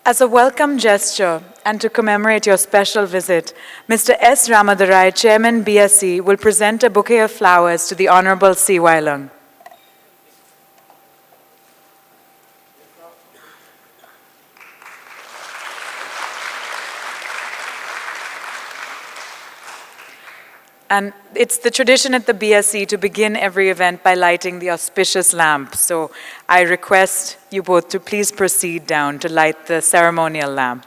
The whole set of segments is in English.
As a welcome gesture and to commemorate your special visit, Mr. S. Ramadharai, Chairman BSE, will present a bouquet of flowers to the Honourable C.Y. Leung. And it's the tradition at the BSE to begin every event by lighting the auspicious lamp. So I request you both to please proceed down to light the ceremonial lamp.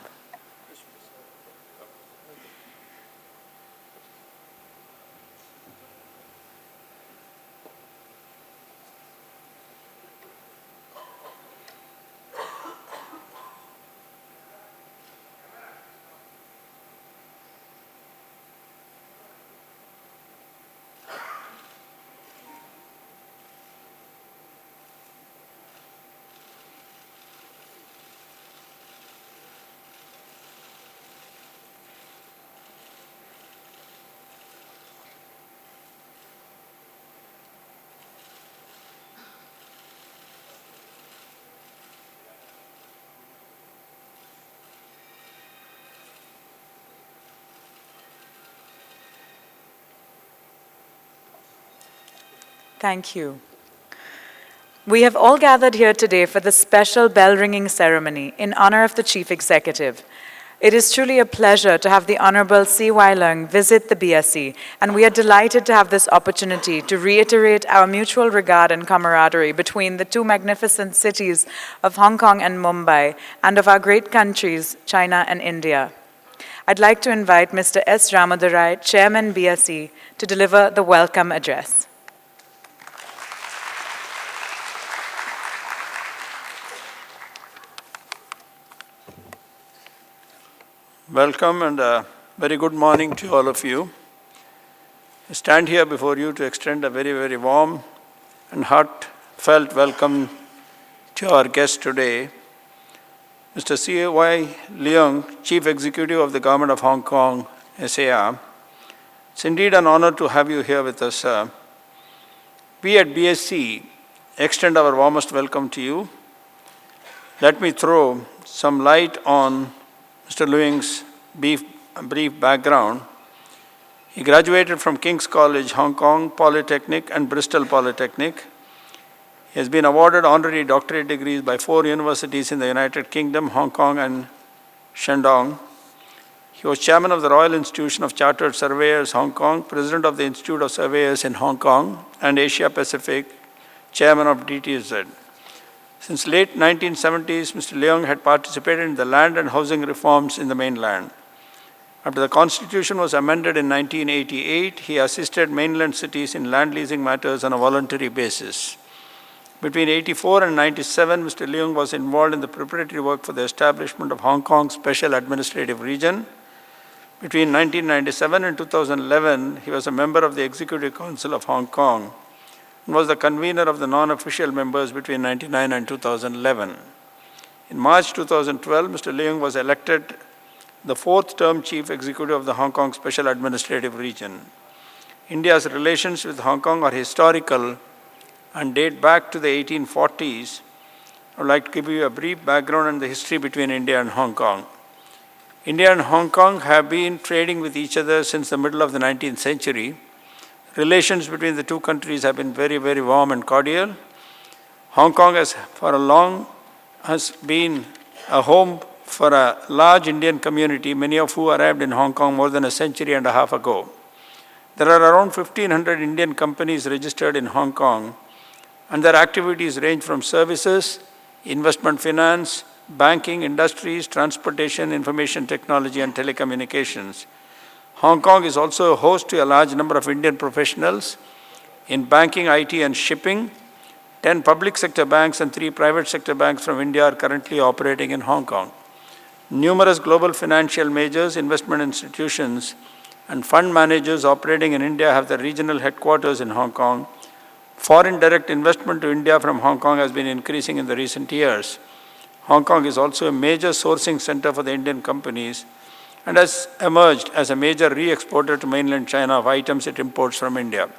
Thank you. We have all gathered here today for the special bell-ringing ceremony in honor of the Chief Executive. It is truly a pleasure to have the Honourable C.Y. Leung visit the BSE, and we are delighted to have this opportunity to reiterate our mutual regard and camaraderie between the two magnificent cities of Hong Kong and Mumbai, and of our great countries, China and India. I'd like to invite Mr. S. Ramadharai, Chairman BSE, to deliver the welcome address. Welcome and a very good morning to all of you. I stand here before you to extend a very, very warm and heartfelt welcome to our guest today, Mr. C.Y. Leung, Chief Executive of the Government of Hong Kong, SAR. It's indeed an honor to have you here with us, sir. We at BSE extend our warmest welcome to you. Let me throw some light on Mr. Leung's brief background. He graduated from King's College, Hong Kong Polytechnic and Bristol Polytechnic. He has been awarded honorary doctorate degrees by 4 universities in the United Kingdom, Hong Kong and Shandong. He was chairman of the Royal Institution of Chartered Surveyors, Hong Kong, president of the Institute of Surveyors in Hong Kong and Asia Pacific, chairman of DTZ. Since late 1970s, Mr. Leung had participated in the land and housing reforms in the mainland. After the constitution was amended in 1988, he assisted mainland cities in land leasing matters on a voluntary basis. Between 1984 and 1997, Mr. Leung was involved in the preparatory work for the establishment of Hong Kong's Special Administrative Region. Between 1997 and 2011, he was a member of the Executive Council of Hong Kong and was the convener of the non-official members between 1999 and 2011. In March 2012, Mr. Leung was elected the 4th term Chief Executive of the Hong Kong Special Administrative Region. India's relations with Hong Kong are historical and date back to the 1840s. I would like to give you a brief background on the history between India and Hong Kong. India and Hong Kong have been trading with each other since the middle of the 19th century. Relations between the two countries have been very, very warm and cordial. Hong Kong has been a home for a large Indian community, many of who arrived in Hong Kong more than a century and a half ago. There are around 1,500 Indian companies registered in Hong Kong, and their activities range from services, investment finance, banking, industries, transportation, information technology, and telecommunications. Hong Kong is also a host to a large number of Indian professionals in banking, IT, and shipping. 10 public sector banks and 3 private sector banks from India are currently operating in Hong Kong. Numerous global financial majors, investment institutions, and fund managers operating in India have their regional headquarters in Hong Kong. Foreign direct investment to India from Hong Kong has been increasing in the recent years. Hong Kong is also a major sourcing center for the Indian companies and has emerged as a major re-exporter to mainland China of items it imports from India.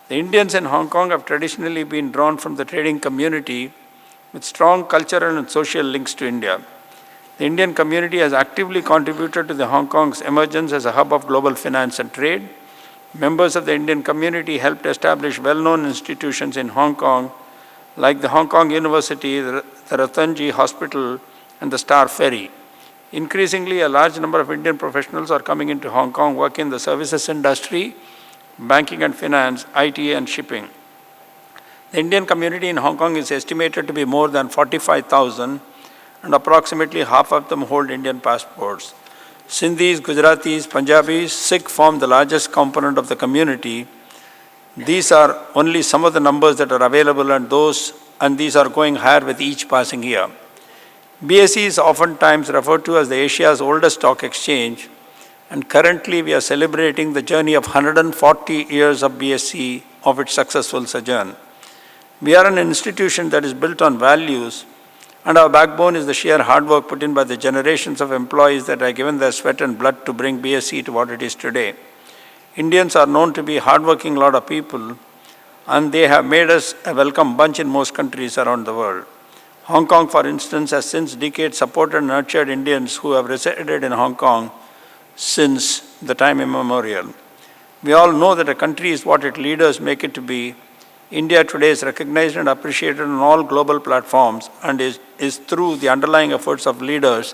The Indians in Hong Kong have traditionally been drawn from the trading community with strong cultural and social links to India. The Indian community has actively contributed to the Hong Kong's emergence as a hub of global finance and trade. Members of the Indian community helped establish well-known institutions in Hong Kong, like the Hong Kong University, the Ratanji Hospital, and the Star Ferry. Increasingly, a large number of Indian professionals are coming into Hong Kong, working in the services industry, banking and finance, IT and shipping. The Indian community in Hong Kong is estimated to be more than 45,000, and approximately half of them hold Indian passports. Sindhis, Gujaratis, Punjabis, Sikh form the largest component of the community. These are only some of the numbers that are available, and these are going higher with each passing year. BSE is oftentimes referred to as the Asia's oldest stock exchange, and currently we are celebrating the journey of 140 years of BSE of its successful sojourn. We are an institution that is built on values, and our backbone is the sheer hard work put in by the generations of employees that have given their sweat and blood to bring BSE to what it is today. Indians are known to be a hardworking lot of people, and they have made us a welcome bunch in most countries around the world. Hong Kong, for instance, has since decades supported and nurtured Indians who have resided in Hong Kong since the time immemorial. We all know that a country is what its leaders make it to be. India today is recognized and appreciated on all global platforms, and is through the underlying efforts of leaders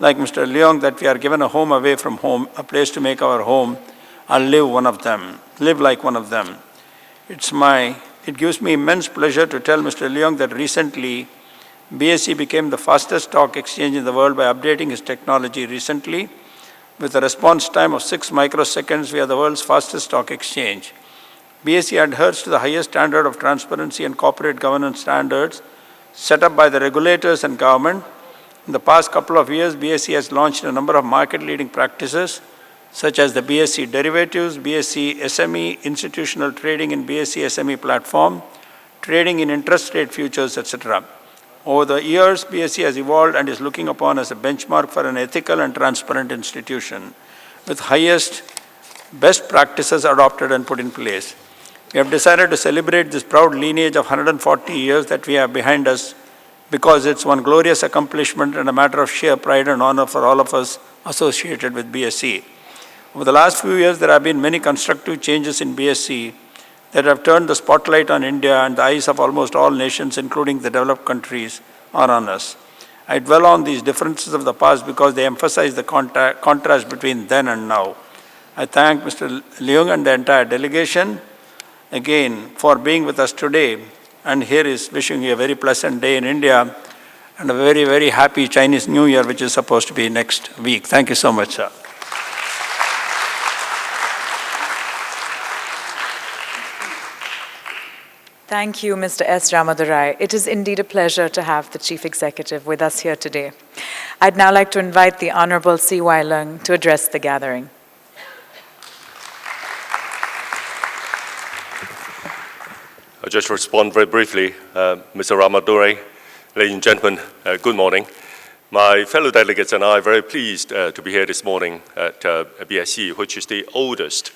like Mr. Leung that we are given a home away from home, a place to make our home and live like one of them. It gives me immense pleasure to tell Mr. Leung that recently BSE became the fastest stock exchange in the world by updating its technology recently. With a response time of 6 microseconds, we are the world's fastest stock exchange. BSE adheres to the highest standard of transparency and corporate governance standards set up by the regulators and government. In the past couple of years, BSE has launched a number of market-leading practices, such as the BSE derivatives, BSE SME, institutional trading in BSE SME platform, trading in interest rate futures, etc. Over the years, BSE has evolved and is looking upon as a benchmark for an ethical and transparent institution, with highest best practices adopted and put in place. We have decided to celebrate this proud lineage of 140 years that we have behind us, because it's one glorious accomplishment and a matter of sheer pride and honor for all of us associated with BSE. Over the last few years, there have been many constructive changes in BSE that have turned the spotlight on India, and the eyes of almost all nations, including the developed countries, are on us. I dwell on these differences of the past because they emphasize the contrast between then and now. I thank Mr. Leung and the entire delegation again for being with us today, and here is wishing you a very pleasant day in India and a very, very happy Chinese New Year, which is supposed to be next week. Thank you so much, sir. Thank you, Mr. S. Ramadurai. It is indeed a pleasure to have the Chief Executive with us here today. I'd now like to invite the Honourable C.Y. Leung to address the gathering. I'll just respond very briefly. Mr. Ramadurai, ladies and gentlemen, good morning. My fellow delegates and I are very pleased to be here this morning at BSE, which is the oldest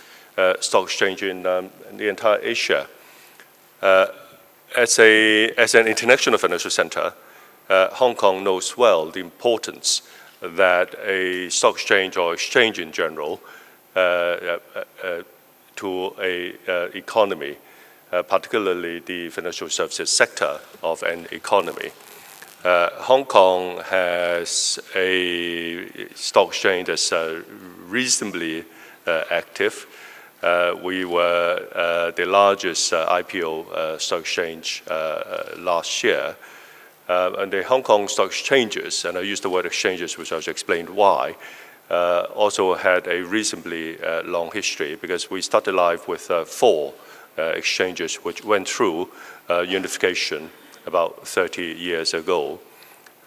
stock exchange in the entire Asia. As an international financial center, Hong Kong knows well the importance that a stock exchange or exchange in general to an economy, particularly the financial services sector of an economy. Hong Kong has a stock exchange that's reasonably active. We were the largest IPO stock exchange last year. And the Hong Kong stock exchanges, and I use the word exchanges, which I'll explain why, also had a reasonably long history, because we started life with 4 exchanges which went through unification about 30 years ago.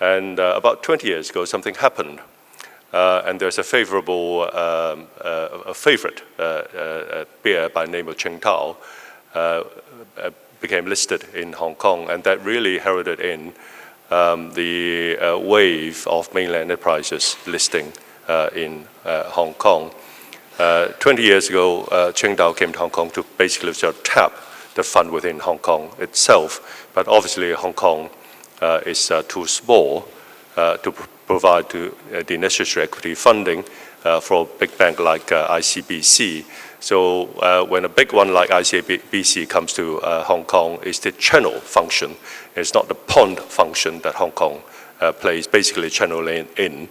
And about 20 years ago, something happened. And there's a favorite beer by the name of Qingdao became listed in Hong Kong, and that really heralded in the wave of mainland enterprises listing in Hong Kong. 20 years ago, Qingdao came to Hong Kong to basically sort of tap the fund within Hong Kong itself, but obviously Hong Kong is too small to provide the necessary equity funding for a big bank like ICBC. So when a big one like ICBC comes to Hong Kong, it's the channel function. It's not the pond function that Hong Kong plays, basically channeling in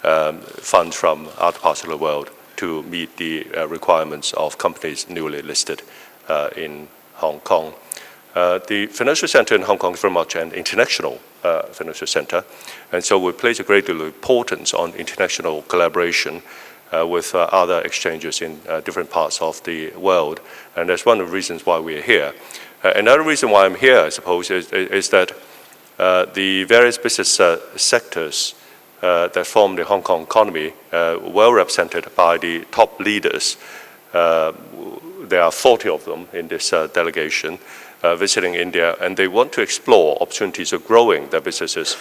funds from other parts of the world to meet the requirements of companies newly listed in Hong Kong. The financial center in Hong Kong is very much an international financial center, and so we place a great deal of importance on international collaboration with other exchanges in different parts of the world, and that's one of the reasons why we're here. Another reason why I'm here, I suppose, is that the various business sectors that form the Hong Kong economy, well represented by the top leaders. There are 40 of them in this delegation visiting India, and they want to explore opportunities of growing their businesses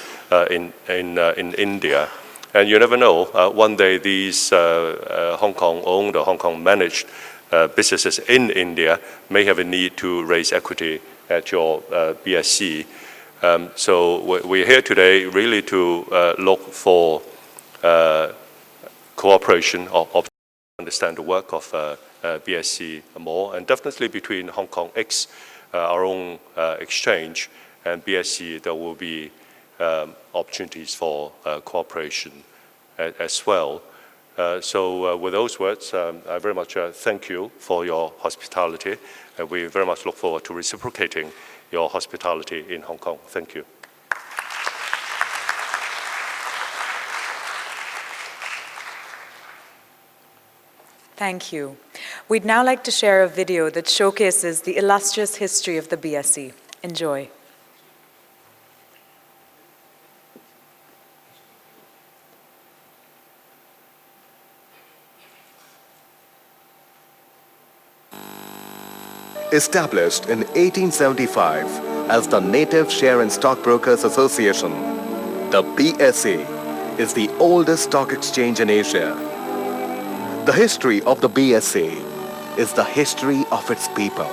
in India. And you never know, one day these Hong Kong-owned or Hong Kong-managed businesses in India may have a need to raise equity at your BSE. So we're here today really to look for cooperation or understand the work of BSE more, and definitely between Hong Kong X, our own exchange, and BSE, there will be opportunities for cooperation as well. So with those words, I very much thank you for your hospitality, and we very much look forward to reciprocating your hospitality in Hong Kong. Thank you. Thank you. We'd now like to share a video that showcases the illustrious history of the BSE. Enjoy. Established in 1875 as the Native Share and Stockbrokers Association, the BSE is the oldest stock exchange in Asia. The history of the BSE is the history of its people,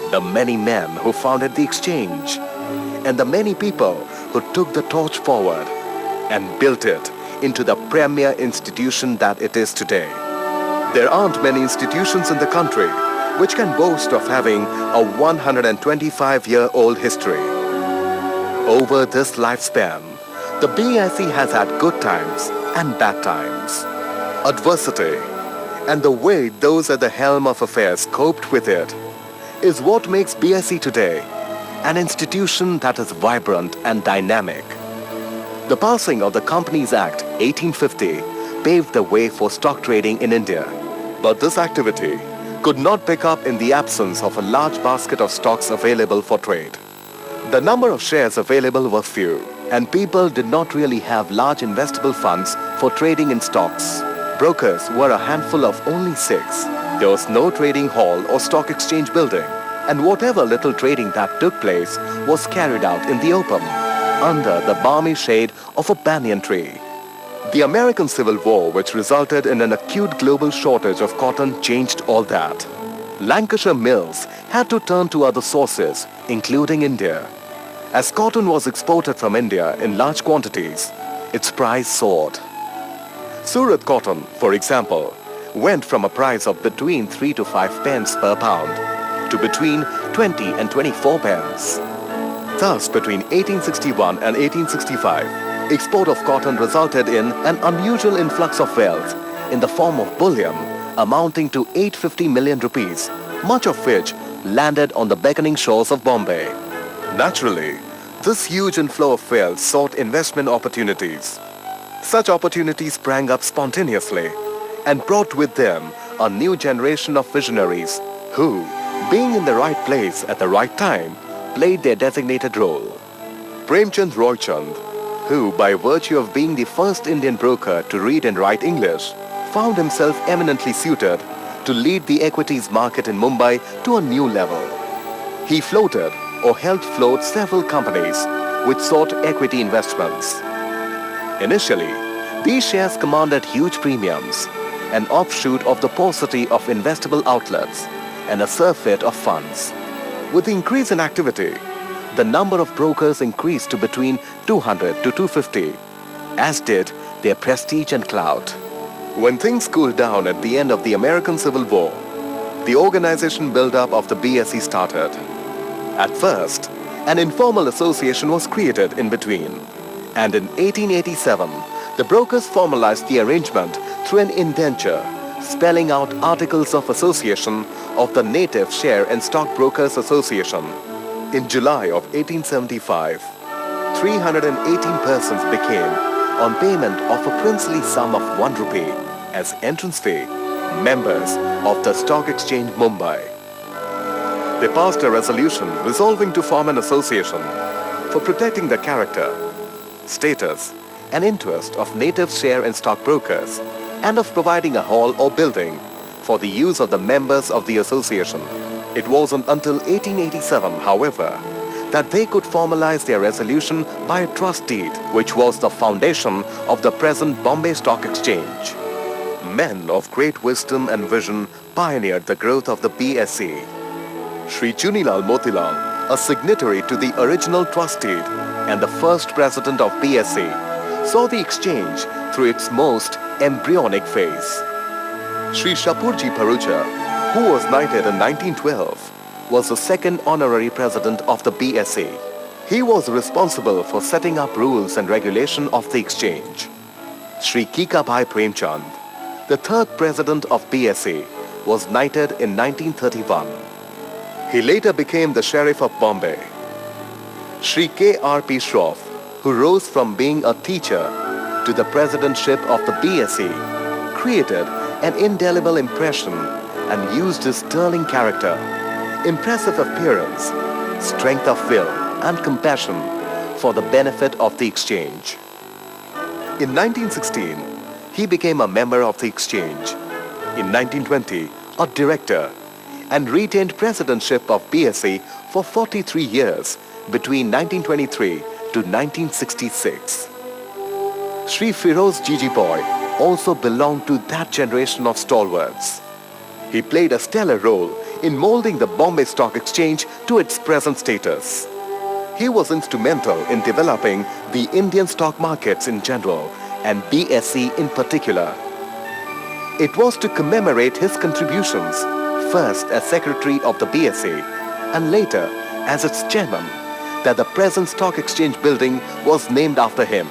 the many men who founded the exchange, and the many people who took the torch forward and built it into the premier institution that it is today. There aren't many institutions in the country which can boast of having a 125-year-old history. Over this lifespan, the BSE has had good times and bad times. Adversity and the way those at the helm of affairs coped with it is what makes BSE today an institution that is vibrant and dynamic. The passing of the Companies Act 1850 paved the way for stock trading in India, but this activity could not pick up in the absence of a large basket of stocks available for trade. The number of shares available was few, and people did not really have large investable funds for trading in stocks. Brokers were a handful of only 6. There was no trading hall or stock exchange building, and whatever little trading that took place was carried out in the open, under the balmy shade of a banyan tree. The American Civil War, which resulted in an acute global shortage of cotton, changed all that. Lancashire mills had to turn to other sources, including India. As cotton was exported from India in large quantities, its price soared. Surat cotton, for example, went from a price of between 3 to 5 pence per pound to between 20 and 24 pence. Thus, between 1861 and 1865, export of cotton resulted in an unusual influx of wealth in the form of bullion amounting to 850 million rupees, much of which landed on the beckoning shores of Bombay. Naturally, this huge inflow of wealth sought investment opportunities. Such opportunities sprang up spontaneously and brought with them a new generation of visionaries who, being in the right place at the right time, played their designated role. Premchand Roychand, who, by virtue of being the first Indian broker to read and write English, found himself eminently suited to lead the equities market in Mumbai to a new level. He floated or helped float several companies which sought equity investments. Initially, these shares commanded huge premiums, an offshoot of the paucity of investable outlets and a surfeit of funds. With the increase in activity, the number of brokers increased to between 200 to 250, as did their prestige and clout. When things cooled down at the end of the American Civil War, the organization build-up of the BSE started. At first, an informal association was created in between, and in 1887, the brokers formalized the arrangement through an indenture, spelling out articles of association of the Native Share and Stock Brokers Association. In July of 1875, 318 persons became, on payment of a princely sum of 1 rupee as entrance fee, members of the Stock Exchange Mumbai. They passed a resolution resolving to form an association for protecting the character, status, and interest of native share and stock brokers, and of providing a hall or building for the use of the members of the association. It wasn't until 1887, however, that they could formalize their resolution by a trust deed, which was the foundation of the present Bombay Stock Exchange. Men of great wisdom and vision pioneered the growth of the BSE. Sri Chunilal Motilal, a signatory to the original trust deed and the first president of BSE, saw the exchange through its most embryonic phase. Sri Shapurji Parucha, who was knighted in 1912, was the second honorary president of the BSE. He was responsible for setting up rules and regulation of the exchange. Sri Kikabhai Premchand, the third president of BSE, was knighted in 1931. He later became the Sheriff of Bombay. Sri K.R.P. Shroff, who rose from being a teacher to the presidentship of the BSE, created an indelible impression and used his sterling character, impressive appearance, strength of will, and compassion for the benefit of the exchange. In 1916, he became a member of the exchange. In 1920, a director, and retained presidentship of BSE for 43 years between 1923 to 1966. Sri Firoz Jiji Boy also belonged to that generation of stalwarts. He played a stellar role in molding the Bombay Stock Exchange to its present status. He was instrumental in developing the Indian stock markets in general and BSE in particular. It was to commemorate his contributions, first as secretary of the BSE and later as its chairman, that the present stock exchange building was named after him.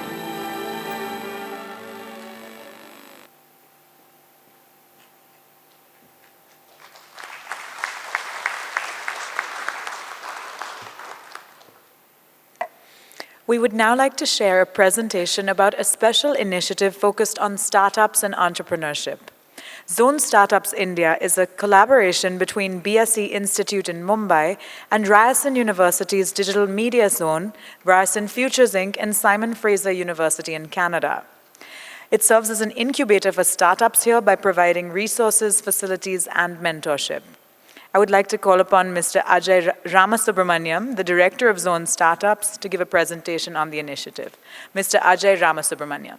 We would now like to share a presentation about a special initiative focused on startups and entrepreneurship. Zone Startups India is a collaboration between BSE Institute in Mumbai and Ryerson University's Digital Media Zone, Ryerson Futures Inc., and Simon Fraser University in Canada. It serves as an incubator for startups here by providing resources, facilities, and mentorship. I would like to call upon Mr. Ajay Ramasubramanyam, the Director of Zone Startups, to give a presentation on the initiative. Mr. Ajay Ramasubramanyam.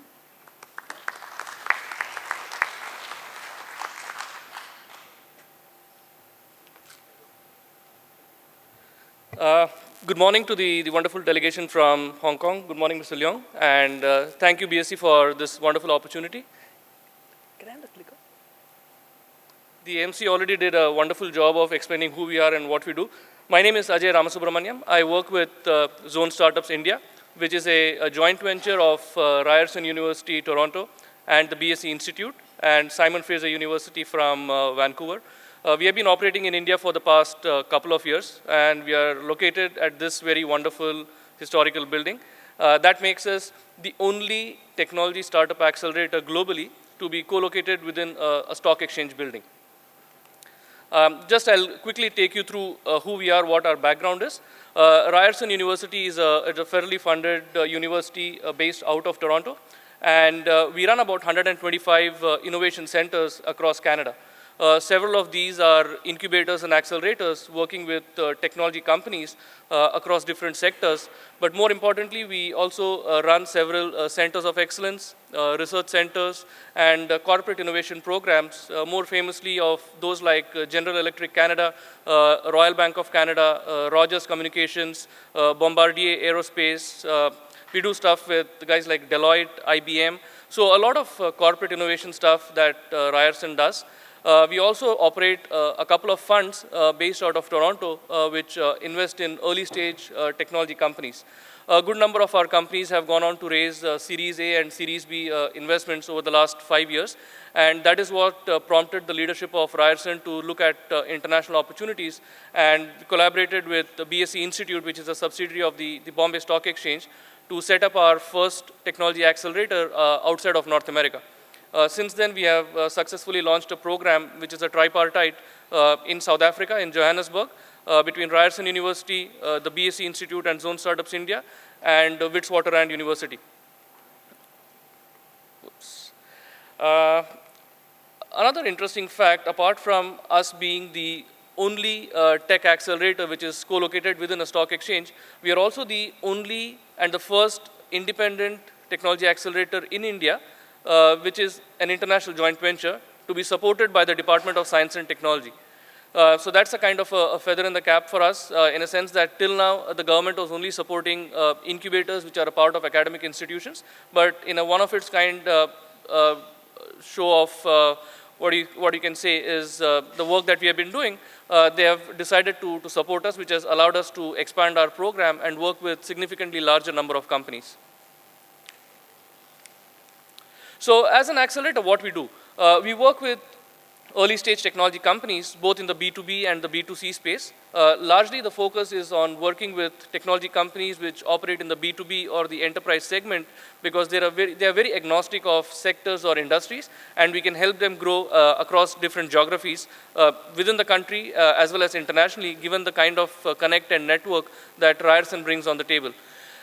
Good morning to the wonderful delegation from Hong Kong. Good morning, Mr. Leung. And thank you, BSE, for this wonderful opportunity. Can I have the clicker? The MC already did a wonderful job of explaining who we are and what we do. My name is Ajay Ramasubramanyam. I work with Zone Startups India, which is a joint venture of Ryerson University, Toronto, and the BSE Institute, and Simon Fraser University from Vancouver. We have been operating in India for the past couple of years, and we are located at this very wonderful historical building. That makes us the only technology startup accelerator globally to be co-located within a stock exchange building. I'll quickly take you through who we are, what our background is. Ryerson University is a federally funded university based out of Toronto, and we run about 125 innovation centers across Canada. Several of these are incubators and accelerators working with technology companies across different sectors. But more importantly, we also run several centers of excellence, research centers, and corporate innovation programs, more famously of those like General Electric Canada, Royal Bank of Canada, Rogers Communications, Bombardier Aerospace, We do stuff with guys like Deloitte, IBM. So a lot of corporate innovation stuff that Ryerson does. We also operate a couple of funds based out of Toronto, which invest in early stage technology companies. A good number of our companies have gone on to raise Series A and Series B investments over the last 5 years. And that is what prompted the leadership of Ryerson to look at international opportunities, and collaborated with the BSE Institute, which is a subsidiary of the Bombay Stock Exchange, to set up our first technology accelerator outside of North America. Since then, we have successfully launched a program, which is a tripartite in South Africa, in Johannesburg, between Ryerson University, the BSE Institute and Zone Startups India, and Witwatersrand University. Oops. Another interesting fact, apart from us being the only tech accelerator which is co-located within a stock exchange, we are also the only and the first independent technology accelerator in India, which is an international joint venture to be supported by the Department of Science and Technology. So that's a kind of a feather in the cap for us, in a sense that till now the government was only supporting incubators which are a part of academic institutions, but in a one-of-its-kind show of what you can say is the work that we have been doing, they have decided to support us, which has allowed us to expand our program and work with significantly larger number of companies. So as an accelerator, what we do? We work with early stage technology companies, both in the B2B and the B2C space. Largely the focus is on working with technology companies which operate in the B2B or the enterprise segment, because they are very agnostic of sectors or industries, and we can help them grow across different geographies within the country as well as internationally, given the kind of connect and network that Ryerson brings on the table.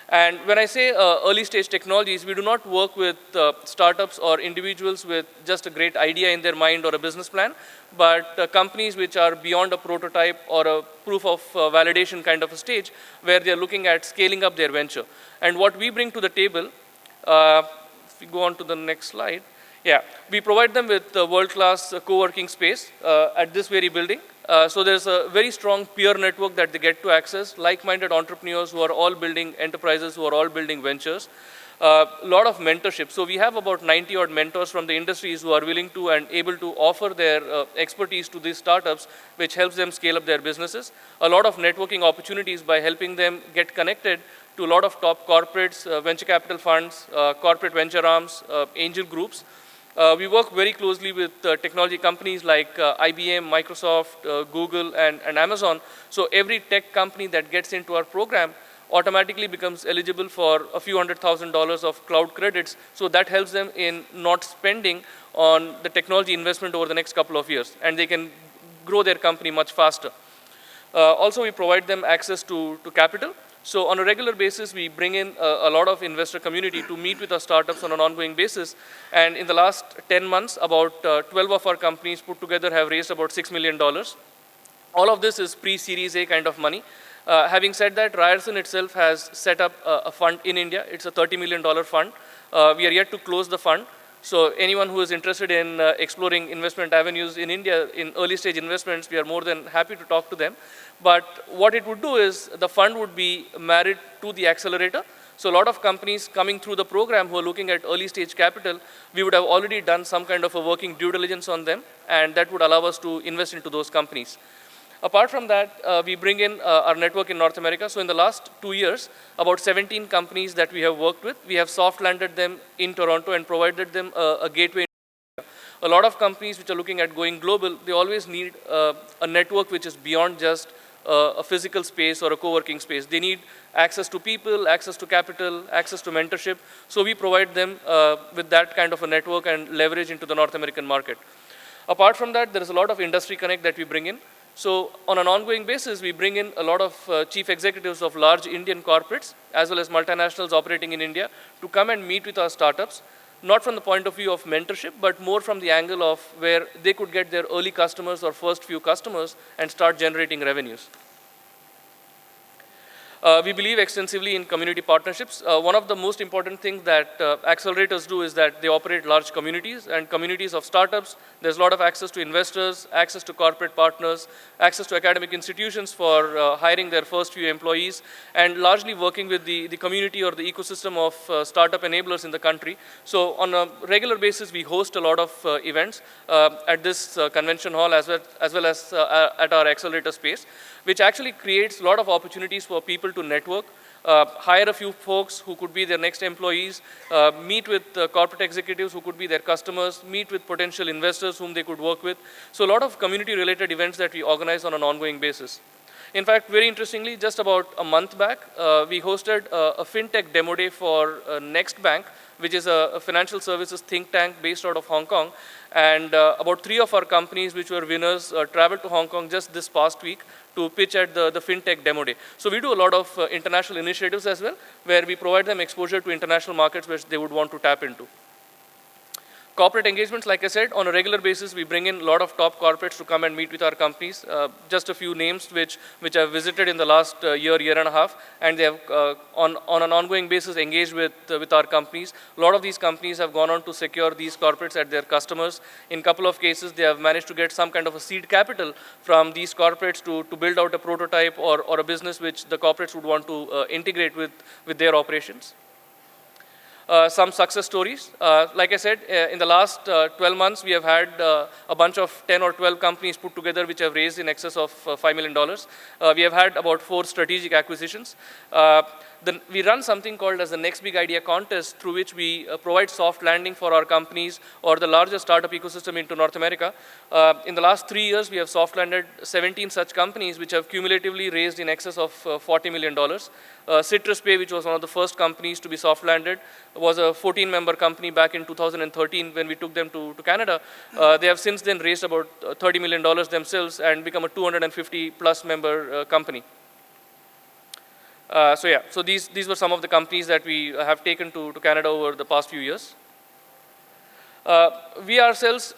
And when I say early stage technologies, we do not work with startups or individuals with just a great idea in their mind or a business plan, but companies which are beyond a prototype or a proof of validation kind of a stage, where they are looking at scaling up their venture. And what we bring to the table, if we go on to the next slide, yeah, we provide them with a world-class co-working space at this very building. So there's a very strong peer network that they get to access, like-minded entrepreneurs who are all building enterprises, who are all building ventures. A lot of mentorship. So we have about 90 odd mentors from the industries who are willing to and able to offer their expertise to these startups, which helps them scale up their businesses. A lot of networking opportunities by helping them get connected to a lot of top corporates, venture capital funds, corporate venture arms, angel groups. We work very closely with technology companies like IBM, Microsoft, Google, and Amazon. So every tech company that gets into our program automatically becomes eligible for a few $100,000 of cloud credits. So that helps them in not spending on the technology investment over the next couple of years, and they can grow their company much faster. Also, we provide them access to capital. So on a regular basis, we bring in a lot of investor community to meet with our startups on an ongoing basis. And in the last 10 months, about 12 of our companies put together have raised about $6 million. All of this is pre-Series A kind of money. Having said that, Ryerson itself has set up a fund in India. It's a $30 million fund. We are yet to close the fund. So anyone who is interested in exploring investment avenues in India in early stage investments, we are more than happy to talk to them. But what it would do is the fund would be married to the accelerator. So a lot of companies coming through the program who are looking at early stage capital, we would have already done some kind of a working due diligence on them, and that would allow us to invest into those companies. Apart from that, we bring in our network in North America. So in the last 2 years, about 17 companies that we have worked with, we have soft landed them in Toronto and provided them a gateway. A lot of companies which are looking at going global, they always need a network which is beyond just a physical space or a co-working space. They need access to people, access to capital, access to mentorship. So we provide them with that kind of a network and leverage into the North American market. Apart from that, there is a lot of industry connect that we bring in. So on an ongoing basis, we bring in a lot of chief executives of large Indian corporates, as well as multinationals operating in India, to come and meet with our startups, not from the point of view of mentorship, but more from the angle of where they could get their early customers or first few customers and start generating revenues. We believe extensively in community partnerships. One of the most important things that accelerators do is that they operate large communities and communities of startups. There's a lot of access to investors, access to corporate partners, access to academic institutions for hiring their first few employees, and largely working with the community or the ecosystem of startup enablers in the country. So on a regular basis, we host a lot of events at this convention hall as well as at our accelerator space, which actually creates a lot of opportunities for people to network, hire a few folks who could be their next employees, meet with corporate executives who could be their customers, meet with potential investors whom they could work with. So a lot of community-related events that we organize on an ongoing basis. In fact, very interestingly, just about a month back, we hosted a fintech demo day for Next Bank, which is a financial services think tank based out of Hong Kong. And about 3 of our companies which were winners traveled to Hong Kong just this past week to pitch at the fintech demo day. So we do a lot of international initiatives as well, where we provide them exposure to international markets which they would want to tap into. Corporate engagements, like I said, on a regular basis, we bring in a lot of top corporates to come and meet with our companies. Just a few names which I've visited in the last year and a half, and they have on an ongoing basis engaged with our companies. A lot of these companies have gone on to secure these corporates at their customers. In a couple of cases, they have managed to get some kind of a seed capital from these corporates to build out a prototype or a business which the corporates would want to integrate with their operations. Some success stories. Like I said, in the last 12 months, we have had a bunch of 10 or 12 companies put together which have raised in excess of $5 million. We have had about 4 strategic acquisitions. We run something called as the Next Big Idea contest, through which we provide soft landing for our companies or the largest startup ecosystem into North America. In the last 3 years, we have soft landed 17 such companies which have cumulatively raised in excess of $40 million. Citrus Pay, which was one of the first companies to be soft landed, was a 14-member company back in 2013 when we took them to Canada. They have since then raised about $30 million themselves and become a 250-plus member company. So these were some of the companies that we have taken to Canada over the past few years. We ourselves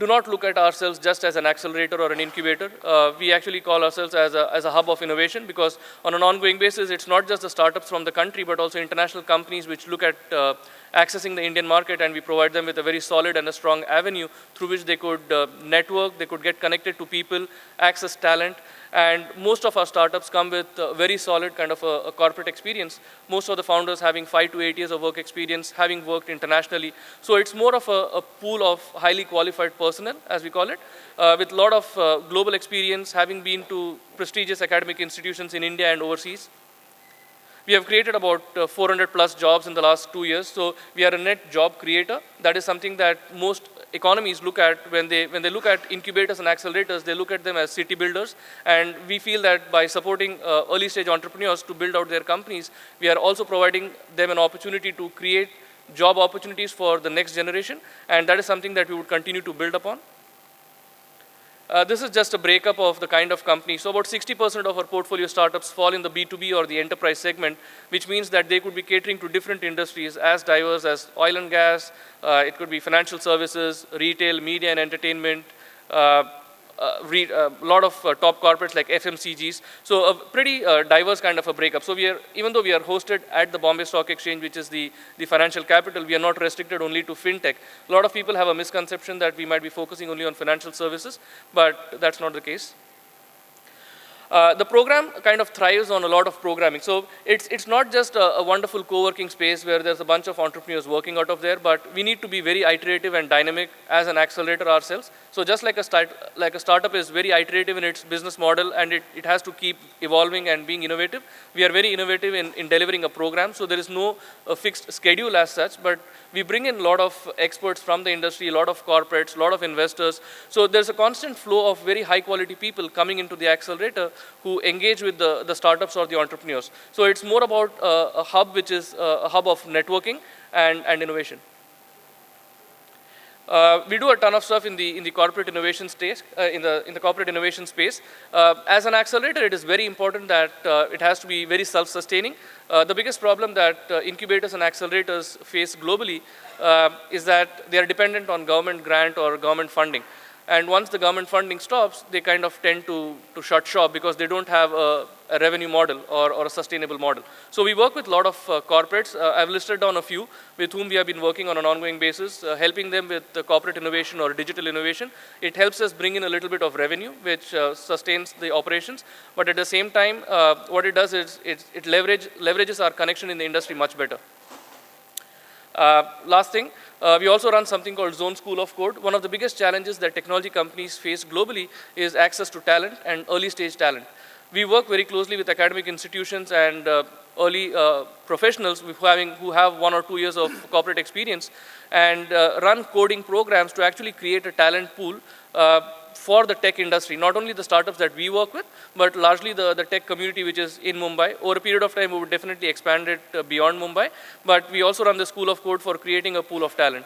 do not look at ourselves just as an accelerator or an incubator. We actually call ourselves as a hub of innovation, because on an ongoing basis, it's not just the startups from the country, but also international companies which look at accessing the Indian market, and we provide them with a very solid and a strong avenue through which they could network, they could get connected to people, access talent. And most of our startups come with a very solid kind of a corporate experience. Most of the founders having 5 to 8 years of work experience, having worked internationally. So it's more of a pool of highly qualified personnel, as we call it, with a lot of global experience, having been to prestigious academic institutions in India and overseas. We have created about 400 plus jobs in the last 2 years. So we are a net job creator. That is something that most economies look at when they look at incubators and accelerators. They look at them as city builders. And we feel that by supporting early stage entrepreneurs to build out their companies, we are also providing them an opportunity to create job opportunities for the next generation. And that is something that we would continue to build upon. This is just a breakup of the kind of company. So about 60% of our portfolio startups fall in the B2B or the enterprise segment, which means that they could be catering to different industries as diverse as oil and gas, it could be financial services, retail, media and entertainment, a lot of top corporates like FMCGs. So a pretty diverse kind of a breakup. So even though we are hosted at the Bombay Stock Exchange, which is the financial capital, we are not restricted only to fintech. A lot of people have a misconception that we might be focusing only on financial services, but that's not the case. The program kind of thrives on a lot of programming. So it's not just a wonderful co-working space where there's a bunch of entrepreneurs working out of there, but we need to be very iterative and dynamic as an accelerator ourselves. So just like a startup is very iterative in its business model, and it has to keep evolving and being innovative, we are very innovative in delivering a program. So there is no fixed schedule as such, but we bring in a lot of experts from the industry, a lot of corporates, a lot of investors. So there's a constant flow of very high quality people coming into the accelerator who engage with the startups or the entrepreneurs. So it's more about a hub which is a hub of networking and innovation. We do a ton of stuff in the corporate innovation space. In the corporate innovation space, as an accelerator, it is very important that it has to be very self-sustaining. The biggest problem that incubators and accelerators face globally is that they are dependent on government grant or government funding. And once the government funding stops, they kind of tend to shut shop because they don't have a revenue model or a sustainable model. So we work with a lot of corporates. I've listed down a few with whom we have been working on an ongoing basis, helping them with corporate innovation or digital innovation. It helps us bring in a little bit of revenue, which sustains the operations. But at the same time, what it does is it leverages our connection in the industry much better. Last thing, we also run something called Zone School of Code. One of the biggest challenges that technology companies face globally is access to talent and early stage talent. We work very closely with academic institutions and early professionals who have 1 or 2 years of corporate experience and run coding programs to actually create a talent pool for the tech industry, not only the startups that we work with, but largely the tech community which is in Mumbai. Over a period of time, we would definitely expand it beyond Mumbai, but we also run the School of Code for creating a pool of talent.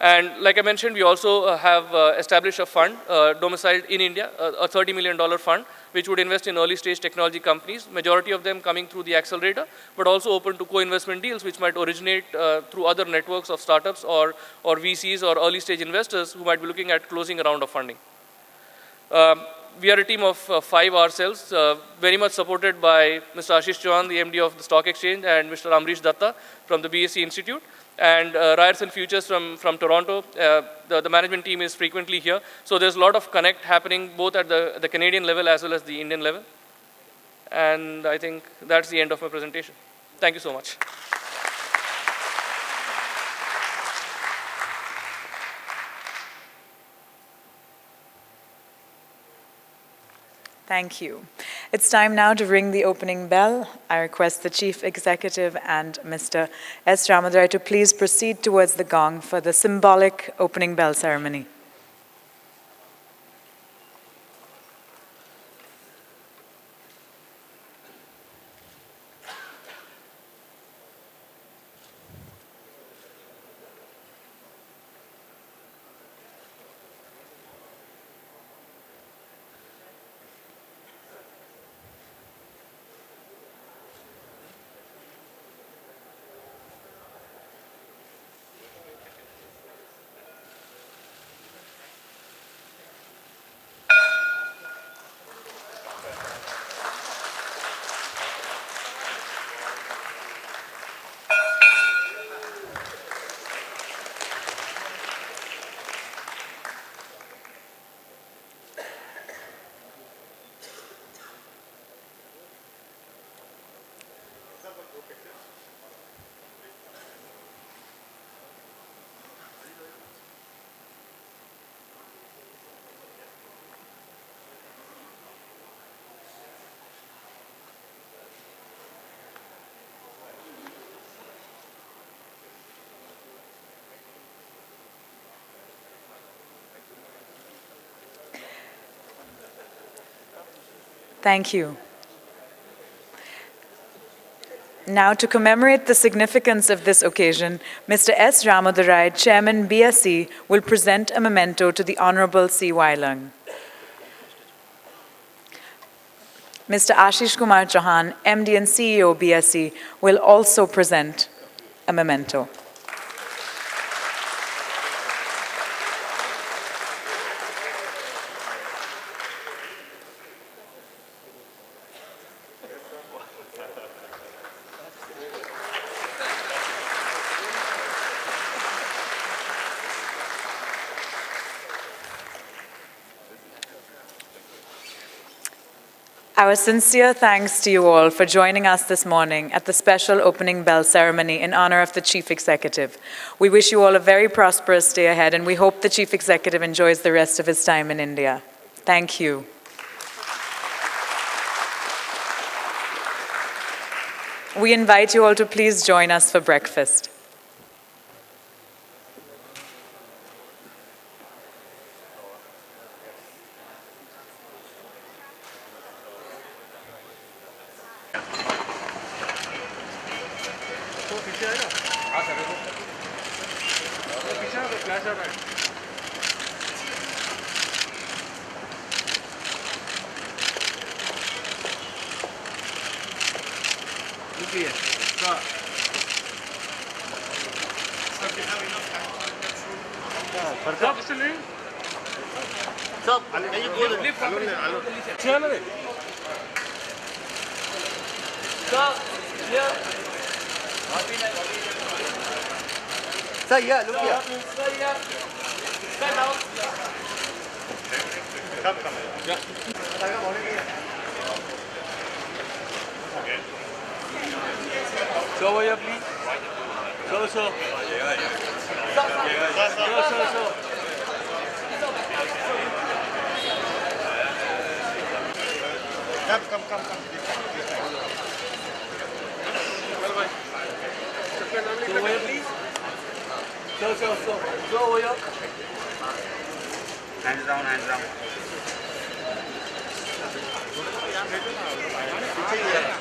And like I mentioned, we also have established a fund domiciled in India, a $30 million fund, which would invest in early stage technology companies, majority of them coming through the accelerator, but also open to co-investment deals which might originate through other networks of startups or VCs or early stage investors who might be looking at closing a round of funding. We are a team of 5 ourselves, very much supported by Mr. Ashish Chauhan, the MD of the Stock Exchange, and Mr. Amrish Datta from the BSE Institute, and Ryerson Futures from Toronto. The management team is frequently here. So there's a lot of connect happening both at the Canadian level as well as the Indian level. And I think that's the end of my presentation. Thank you so much. Thank you. It's time now to ring the opening bell. I request the Chief Executive and Mr. S. Ramadrai to please proceed towards the gong for the symbolic opening bell ceremony. Thank you. Now, to commemorate the significance of this occasion, Mr. S. Ramadrai, Chairman BSE, will present a memento to the Honourable C.Y. Leung. Mr. Ashish Kumar Chauhan, MD and CEO BSE, will also present a memento. Our sincere thanks to you all for joining us this morning at the special opening bell ceremony in honor of the Chief Executive. We wish you all a very prosperous day ahead, and we hope the Chief Executive enjoys the rest of his time in India. Thank you. We invite you all to please join us for breakfast. Mr. Leung, Sir, here, look here. Show over here, please. Show. Show. Come. Show over here, please. Show over here. Hands down.